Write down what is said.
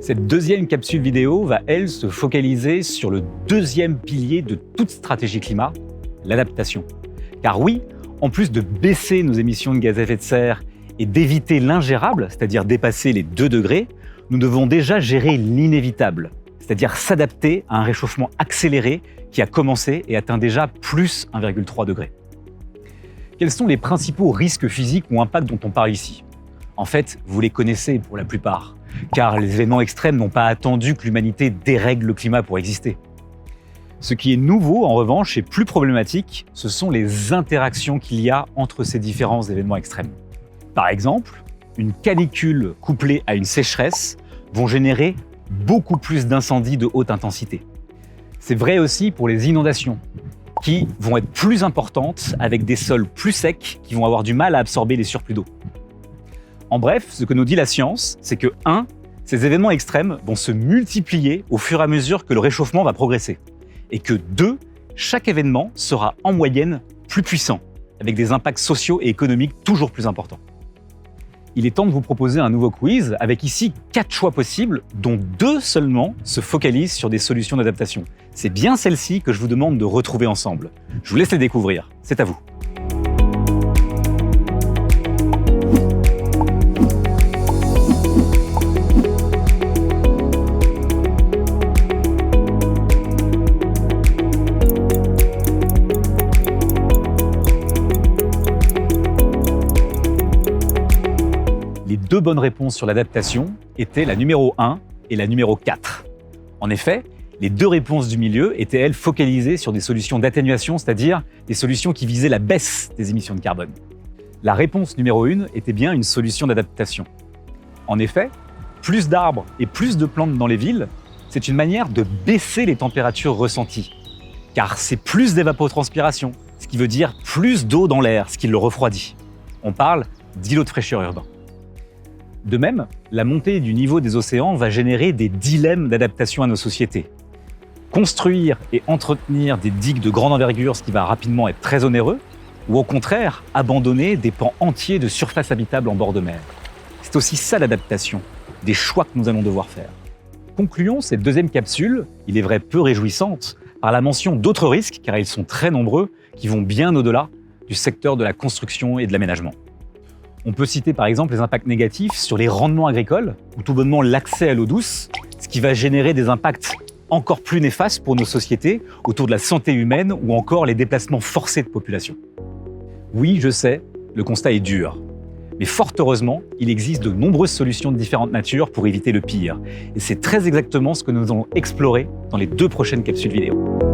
Cette deuxième capsule vidéo va, elle, se focaliser sur le deuxième pilier de toute stratégie climat, l'adaptation. Car oui, en plus de baisser nos émissions de gaz à effet de serre et d'éviter l'ingérable, c'est-à-dire dépasser les 2 degrés, nous devons déjà gérer l'inévitable, c'est-à-dire s'adapter à un réchauffement accéléré qui a commencé et atteint déjà plus 1,3 degré. Quels sont les principaux risques physiques ou impacts dont on parle ici? En fait, vous les connaissez pour la plupart, car les événements extrêmes n'ont pas attendu que l'humanité dérègle le climat pour exister. Ce qui est nouveau, en revanche, et plus problématique, ce sont les interactions qu'il y a entre ces différents événements extrêmes. Par exemple, une canicule couplée à une sécheresse vont générer beaucoup plus d'incendies de haute intensité. C'est vrai aussi pour les inondations, qui vont être plus importantes avec des sols plus secs qui vont avoir du mal à absorber les surplus d'eau. En bref, ce que nous dit la science, c'est que 1. Ces événements extrêmes vont se multiplier au fur et à mesure que le réchauffement va progresser. Et que 2. Chaque événement sera en moyenne plus puissant, avec des impacts sociaux et économiques toujours plus importants. Il est temps de vous proposer un nouveau quiz avec ici 4 choix possibles, dont 2 seulement se focalisent sur des solutions d'adaptation. C'est bien celle-ci que je vous demande de retrouver ensemble. Je vous laisse les découvrir, c'est à vous. Les 2 bonnes réponses sur l'adaptation étaient la numéro 1 et la numéro 4. En effet, les 2 réponses du milieu étaient, elles, focalisées sur des solutions d'atténuation, c'est-à-dire des solutions qui visaient la baisse des émissions de carbone. La réponse numéro 1 était bien une solution d'adaptation. En effet, plus d'arbres et plus de plantes dans les villes, c'est une manière de baisser les températures ressenties. Car c'est plus d'évapotranspiration, ce qui veut dire plus d'eau dans l'air, ce qui le refroidit. On parle d'îlots de fraîcheur urbain. De même, la montée du niveau des océans va générer des dilemmes d'adaptation à nos sociétés. Construire et entretenir des digues de grande envergure, ce qui va rapidement être très onéreux, ou au contraire, abandonner des pans entiers de surface habitable en bord de mer. C'est aussi ça l'adaptation, des choix que nous allons devoir faire. Concluons cette deuxième capsule, il est vrai peu réjouissante, par la mention d'autres risques, car ils sont très nombreux, qui vont bien au-delà du secteur de la construction et de l'aménagement. On peut citer par exemple les impacts négatifs sur les rendements agricoles, ou tout bonnement l'accès à l'eau douce, ce qui va générer des impacts encore plus néfastes pour nos sociétés autour de la santé humaine ou encore les déplacements forcés de population. Oui, je sais, le constat est dur. Mais fort heureusement, il existe de nombreuses solutions de différentes natures pour éviter le pire. Et c'est très exactement ce que nous allons explorer dans les 2 prochaines capsules vidéo.